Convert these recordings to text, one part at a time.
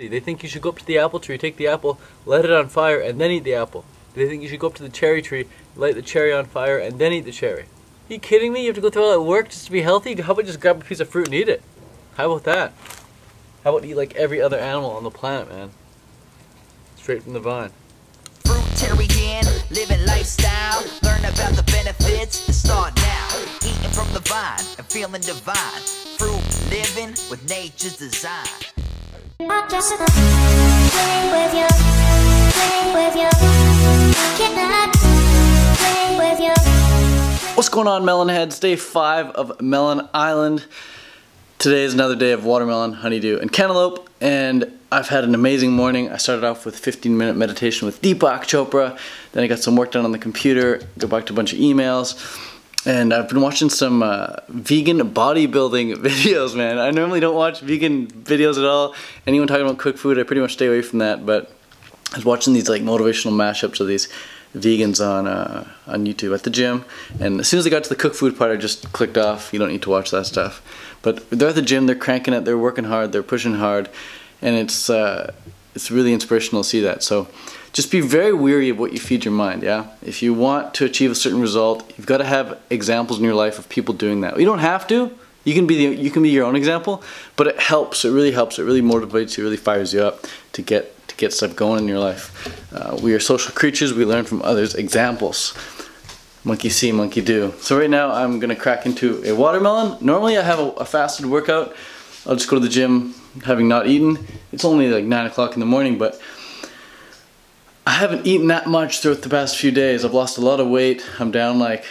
They think you should go up to the apple tree, take the apple, light it on fire, and then eat the apple. They think you should go up to the cherry tree, light the cherry on fire, and then eat the cherry. Are you kidding me? You have to go through all that work just to be healthy? How about just grab a piece of fruit and eat it? How about that? How about eat like every other animal on the planet, man? Straight from the vine. Fruitarian, living lifestyle. Learn about the benefits and start now. Eating from the vine and feeling divine. Fruit living with nature's design. Just play with you, play with you. What's going on, melon heads? Day 5 of Melon Island. Today is another day of watermelon, honeydew, and cantaloupe, and I've had an amazing morning. I started off with 15-minute meditation with Deepak Chopra, then I got some work done on the computer, go back to a bunch of emails, and I've been watching some vegan bodybuilding videos, man. I normally don't watch vegan videos at all. Anyone talking about cooked food, I pretty much stay away from that, but I was watching these like motivational mashups of these vegans on YouTube at the gym, and as soon as I got to the cook food part, I just clicked off. You don't need to watch that stuff. But they're at the gym, they're cranking it, they're working hard, they're pushing hard, and it's really inspirational to see that. So just be very wary of what you feed your mind, yeah? If you want to achieve a certain result, you've got to have examples in your life of people doing that. You don't have to. You can be your own example, but it helps. It really helps. It really motivates you, really fires you up to get stuff going in your life. We are social creatures. We learn from others' examples. Monkey see, monkey do. So right now I'm gonna crack into a watermelon. Normally I have a fasted workout. I'll just go to the gym having not eaten. It's only like 9 o'clock in the morning, but I haven't eaten that much throughout the past few days. I've lost a lot of weight. I'm down like,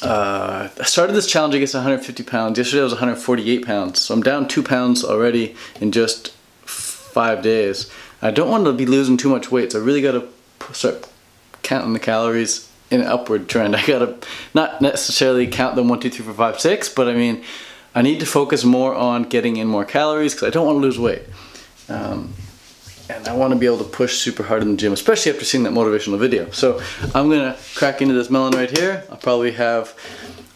I started this challenge I guess 150 pounds. Yesterday I was 148 pounds. So I'm down 2 pounds already in just 5 days. I don't want to be losing too much weight, so I really gotta start counting the calories in an upward trend. I gotta not necessarily count them 1, 2, 3, 4, 5, 6, but I mean, I need to focus more on getting in more calories because I don't want to lose weight. And I want to be able to push super hard in the gym, especially after seeing that motivational video. So I'm gonna crack into this melon right here. I'll probably have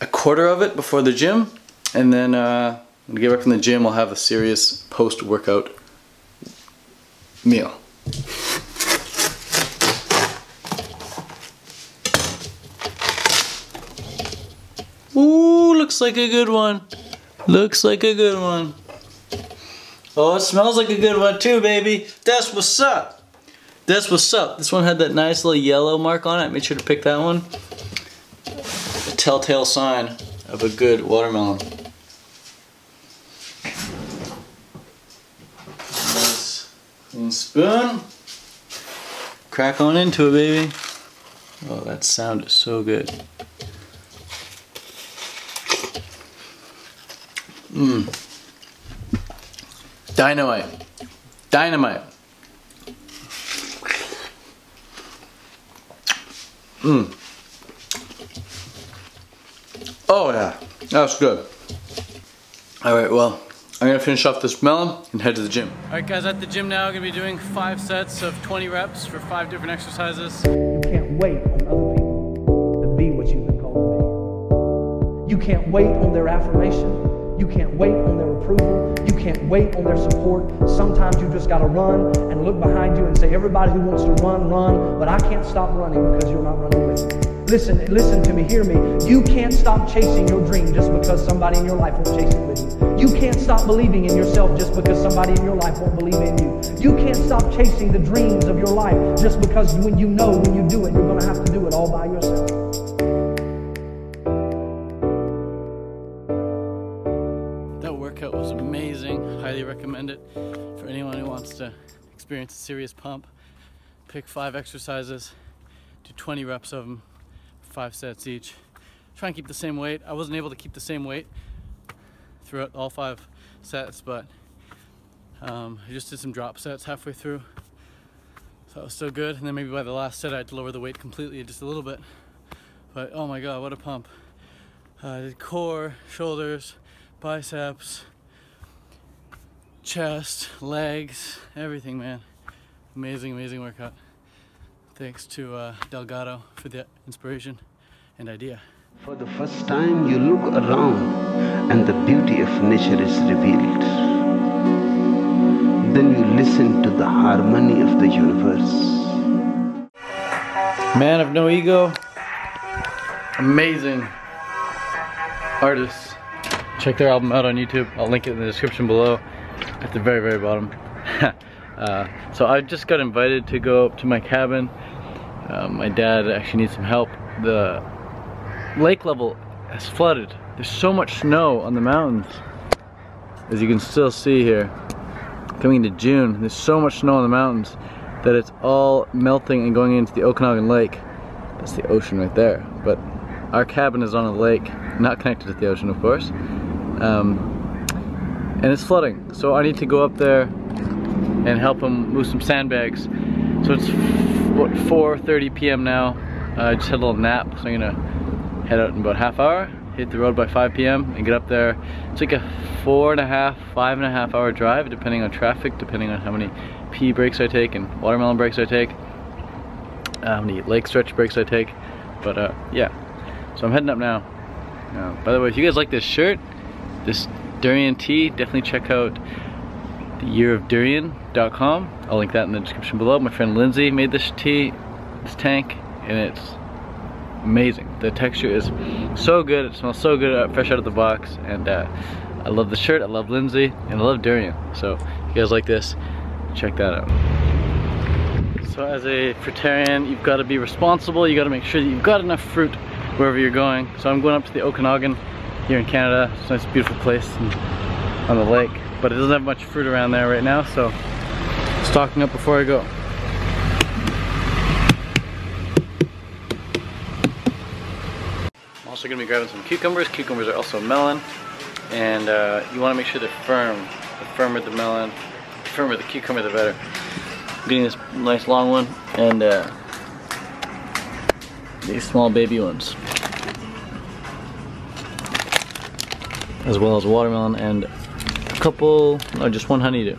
a quarter of it before the gym, and then when I get back from the gym, I'll have a serious post-workout meal. Ooh, looks like a good one. Looks like a good one. Oh, it smells like a good one too, baby. That's what's up. That's what's up. This one had that nice little yellow mark on it. Made sure to pick that one. A telltale sign of a good watermelon. Nice clean spoon. Crack on into it, baby. Oh, that sound is so good. Mmm. Dynamite. Dynamite. Mmm. Oh yeah, that's good. Alright, well, I'm gonna finish off this melon and head to the gym. Alright guys, at the gym now, I'm gonna be doing 5 sets of 20 reps for 5 different exercises. You can't wait on other people to be what you've been called to be. You can't wait on their affirmation. You can't wait on their approval. You can't wait on their support. Sometimes you just gotta run and look behind you and say, everybody who wants to run, run, but I can't stop running because you're not running with me. Listen to me, hear me. You can't stop chasing your dream just because somebody in your life won't chase it with you. You can't stop believing in yourself just because somebody in your life won't believe in you. You can't stop chasing the dreams of your life just because when you know when you do it, you're gonna have to do it all by yourself. Workout was amazing. Highly recommend it for anyone who wants to experience a serious pump. Pick 5 exercises, do 20 reps of them, 5 sets each. Try and keep the same weight. I wasn't able to keep the same weight throughout all 5 sets, but I just did some drop sets halfway through, so that was still good. And then maybe by the last set I had to lower the weight completely just a little bit, but oh my god, what a pump. I did core, shoulders, biceps, chest, legs, everything, man. Amazing, amazing workout. Thanks to Delgado for the inspiration and idea. For the first time you look around and the beauty of nature is revealed. then you listen to the harmony of the universe. Man of No Ego, amazing artists. Check their album out on YouTube. I'll link it in the description below at the very, very bottom. So I just got invited to go up to my cabin. My dad actually needs some help. The lake level has flooded. There's so much snow on the mountains, as you can still see here. Coming into June, there's so much snow on the mountains that it's all melting and going into the Okanagan Lake. That's the ocean right there. But our cabin is on a lake, not connected to the ocean, of course. And it's flooding. So I need to go up there and help him move some sandbags. So it's what, 4:30 p.m. now. I just had a little nap, so I'm gonna head out in about a half hour, hit the road by 5 p.m. and get up there. It's like a 4.5, 5.5 hour drive, depending on traffic, depending on how many pee breaks I take and watermelon breaks I take, how many lake stretch breaks I take. But yeah, so I'm heading up now. By the way, if you guys like this shirt, this durian tea, definitely check out theyearofdurian.com. I'll link that in the description below. My friend Lindsay made this tea, this tank, and it's amazing. The texture is so good, it smells so good fresh out of the box, and I love the shirt, I love Lindsay, and I love durian. So if you guys like this, check that out. So as a fruitarian, you've got to be responsible. You got to make sure that you've got enough fruit wherever you're going. So I'm going up to the Okanagan here in Canada. It's a nice beautiful place on the lake, but it doesn't have much fruit around there right now, so stocking up before I go. I'm also going to be grabbing some cucumbers. Cucumbers are also melon, and you want to make sure they're firm. The firmer the melon, the firmer the cucumber, the better. I'm getting this nice long one and these small baby ones, as well as watermelon and a couple, no, just one honeydew.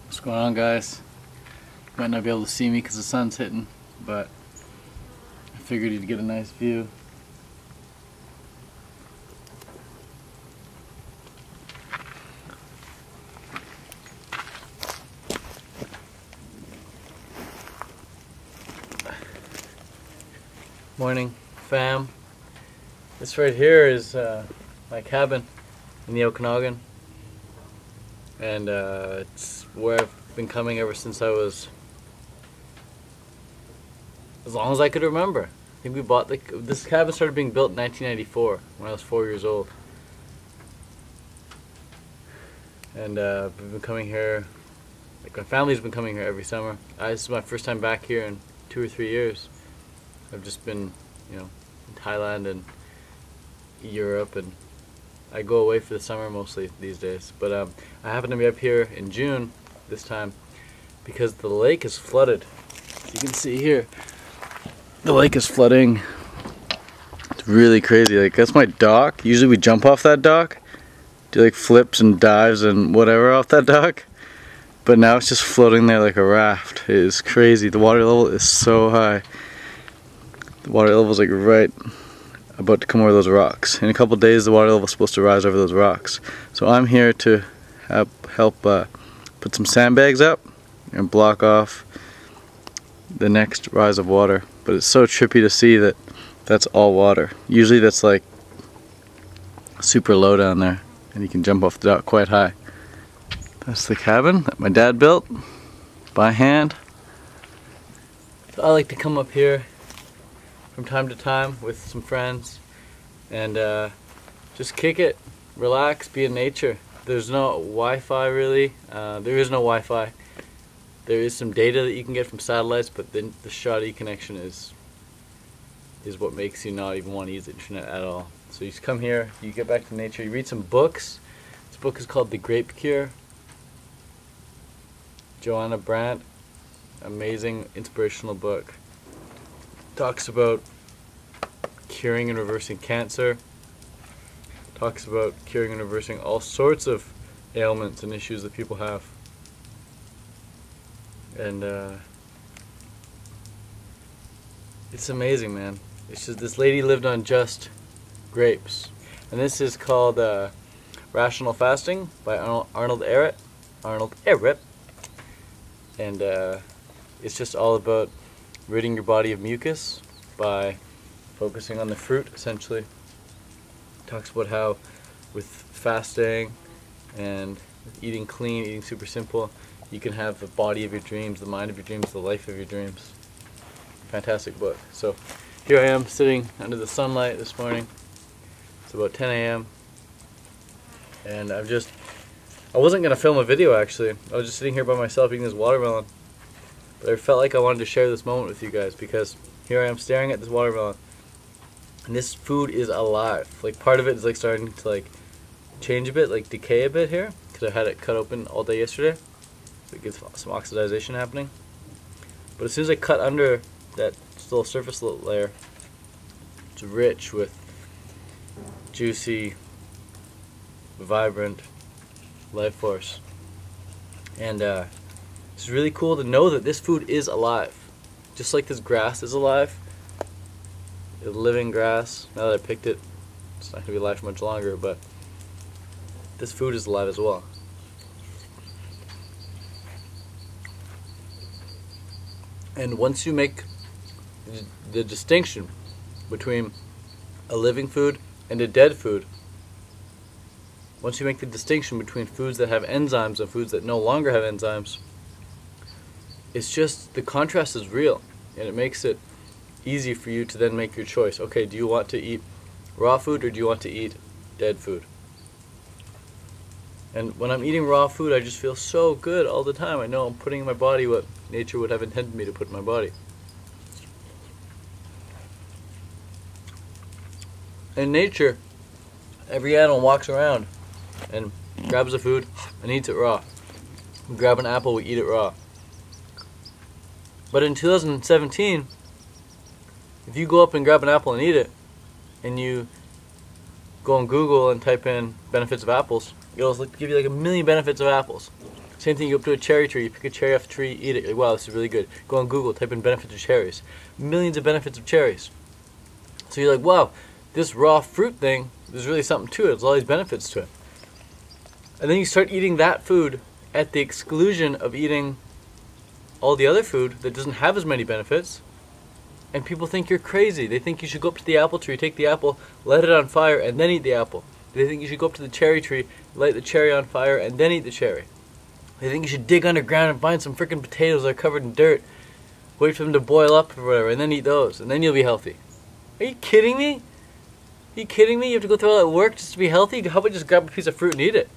What's going on, guys? You might not be able to see me because the sun's hitting, but I figured you'd get a nice view. Morning, fam. This right here is my cabin in the Okanagan. And it's where I've been coming ever since I was, as long as I could remember. I think we bought this cabin started being built in 1994 when I was 4 years old. And we've been coming here, like my family's been coming here every summer. This is my first time back here in 2 or 3 years. I've just been, you know, in Thailand and Europe, and I go away for the summer mostly these days. But I happen to be up here in June this time because the lake is flooded. As you can see here, the lake is flooding. It's really crazy. Like, that's my dock. Usually we jump off that dock, do like flips and dives and whatever off that dock. But now it's just floating there like a raft. It is crazy. The water level is so high. The water level is like right about to come over those rocks. In a couple days the water level is supposed to rise over those rocks. So I'm here to help put some sandbags up and block off the next rise of water. But it's so trippy to see that that's all water. Usually that's like super low down there. and you can jump off the dock quite high. That's the cabin that my dad built by hand. So I like to come up here from time to time with some friends and just kick it, relax, be in nature. There's no Wi-Fi really. There is no Wi-Fi. There is some data that you can get from satellites, but then the shoddy connection is what makes you not even want to use the internet at all. So you just come here, you get back to nature, you read some books. This book is called The Grape Cure. Joanna Brandt, amazing inspirational book. Talks about curing and reversing cancer. Talks about curing and reversing all sorts of ailments and issues that people have. And it's amazing, man. It's just this lady lived on just grapes. And this is called Rational Fasting by Arnold Ehret. And it's just all about ridding your body of mucus by focusing on the fruit, essentially. It talks about how with fasting and eating clean, eating super simple, you can have the body of your dreams, the mind of your dreams, the life of your dreams. Fantastic book. So here I am sitting under the sunlight this morning. It's about 10 a.m. and I wasn't going to film a video actually. I was just sitting here by myself eating this watermelon. But I felt like I wanted to share this moment with you guys because here I am staring at this watermelon. And this food is alive. Like part of it is like starting to like change a bit, like decay a bit here. Because I had it cut open all day yesterday. So it gets some oxidization happening. But as soon as I cut under that little surface layer, it's rich with juicy, vibrant life force. And it's really cool to know that this food is alive. Just like this grass is alive. A living grass. Now that I picked it, it's not going to be alive for much longer, but this food is alive as well. And once you make the distinction between a living food and a dead food, once you make the distinction between foods that have enzymes and foods that no longer have enzymes, it's just, the contrast is real, and it makes it easy for you to then make your choice. Okay, do you want to eat raw food or do you want to eat dead food? And when I'm eating raw food, I just feel so good all the time. I know I'm putting in my body what nature would have intended me to put in my body. In nature, every animal walks around and grabs the food and eats it raw. We grab an apple, we eat it raw. But in 2017, if you go up and grab an apple and eat it, and you go on Google and type in benefits of apples, it'll give you like 1 million benefits of apples. Same thing, you go up to a cherry tree, you pick a cherry off the tree, eat it, you're like, wow, this is really good. Go on Google, type in benefits of cherries. Millions of benefits of cherries. So you're like, wow, this raw fruit thing, there's really something to it, there's all these benefits to it. And then you start eating that food at the exclusion of eating all the other food that doesn't have as many benefits, and people think you're crazy. They think you should go up to the apple tree, take the apple, light it on fire, and then eat the apple. They think you should go up to the cherry tree, light the cherry on fire, and then eat the cherry. They think you should dig underground and find some freaking potatoes that are covered in dirt, wait for them to boil up or whatever, and then eat those, and then you'll be healthy. Are you kidding me? Are you kidding me? You have to go through all that work just to be healthy? How about just grab a piece of fruit and eat it?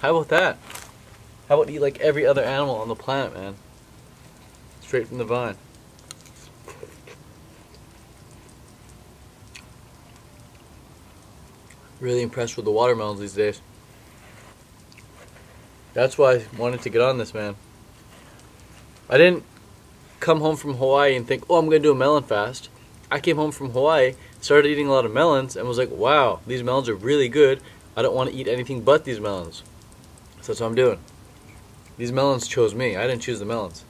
How about that? How about eat like every other animal on the planet, man? Straight from the vine. Really impressed with the watermelons these days. That's why I wanted to get on this, man. I didn't come home from Hawaii and think, oh, I'm going to do a melon fast. I came home from Hawaii, started eating a lot of melons, and was like, wow, these melons are really good. I don't want to eat anything but these melons. So that's what I'm doing. These melons chose me. I didn't choose the melons.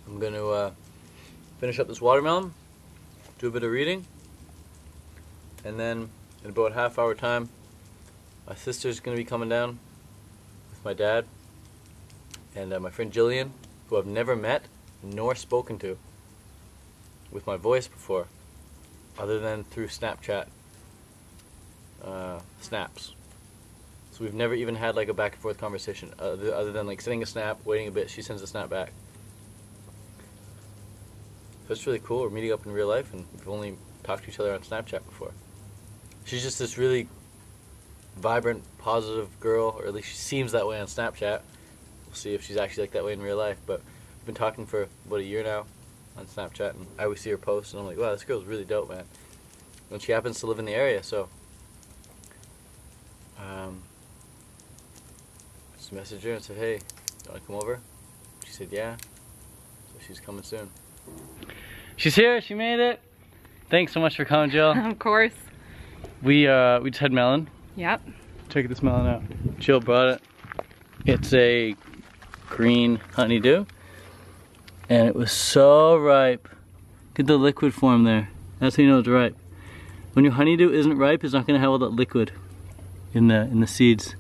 I'm going to finish up this watermelon, do a bit of reading, and then in about a half-hour time, my sister's going to be coming down with my dad and my friend Jillian, who I've never met nor spoken to with my voice before, other than through Snapchat snaps. So we've never even had like a back and forth conversation other than like sending a snap, waiting a bit, she sends a snap back. So it's really cool. We're meeting up in real life and we've only talked to each other on Snapchat before. She's just this really vibrant, positive girl, or at least she seems that way on Snapchat. We'll see if she's actually like that way in real life, but we've been talking for about a year now on Snapchat, and I always see her post and I'm like, wow, this girl's really dope, man. And she happens to live in the area, so just messaged her and said, hey, you want to come over? She said yeah, so she's coming soon. She's here, she made it. Thanks so much for coming, Jill. Of course. We just had melon. Yep. Check this melon out. Jill brought it. It's a green honeydew, and it was so ripe. Look at the liquid form there. That's how you know it's ripe. When your honeydew isn't ripe, it's not going to have all that liquid in the seeds.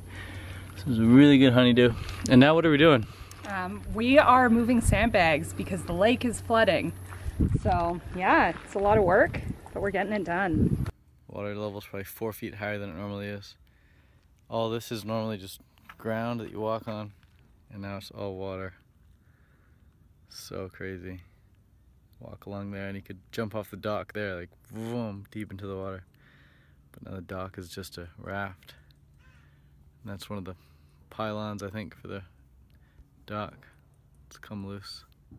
So it's a really good honeydew. And now what are we doing? We are moving sandbags because the lake is flooding. So yeah, it's a lot of work, but we're getting it done. Water level's probably 4 feet higher than it normally is. All this is normally just ground that you walk on, and now it's all water. So crazy. Walk along there and you could jump off the dock there, like boom, deep into the water. But now the dock is just a raft. And that's one of the pylons, I think, for the dock. It's come loose. So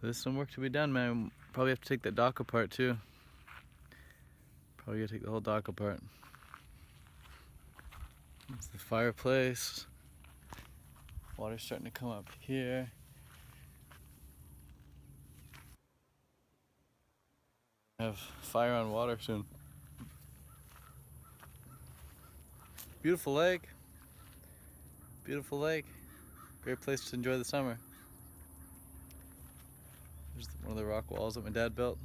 there's some work to be done, man. Probably have to take that dock apart too. Probably gotta take the whole dock apart. It's the fireplace. Water's starting to come up here. Have fire on water soon. Beautiful lake. Beautiful lake. Great place to enjoy the summer. There's one of the rock walls that my dad built.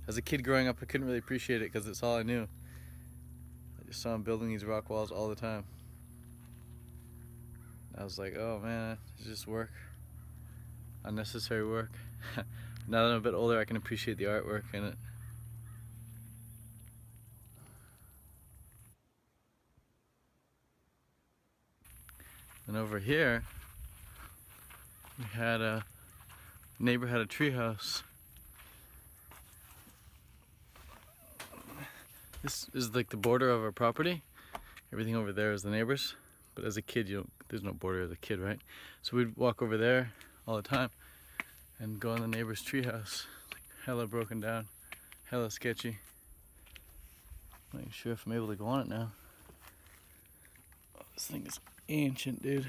As a kid growing up, I couldn't really appreciate it because it's all I knew. I just saw him building these rock walls all the time. I was like, oh man, it's just work. Unnecessary work. Now that I'm a bit older, I can appreciate the artwork in it. And over here, we had a neighbor had a treehouse. This is like the border of our property. Everything over there is the neighbors. But as a kid, there's no border as a kid, right? So we'd walk over there all the time and go in the neighbor's treehouse. Like hella broken down, hella sketchy. I'm not sure if I'm able to go on it now. Oh, this thing is ancient, dude.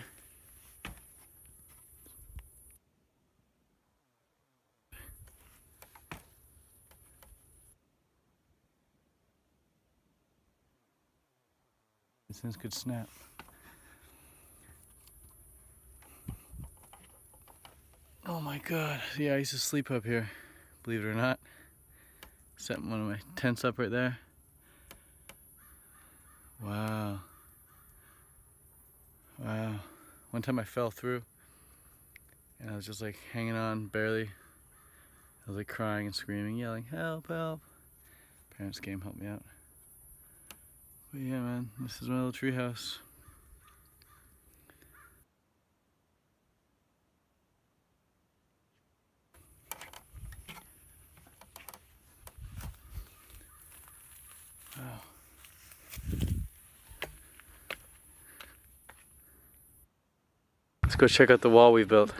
These things could snap. Oh my god. Yeah, I used to sleep up here, believe it or not. Set one of my tents up right there. Wow. Wow. One time I fell through and I was just like hanging on barely. I was like crying and screaming, yelling, help, help. Parents came, help me out. But yeah, man, this is my little treehouse. Wow. Let's go check out the wall we built.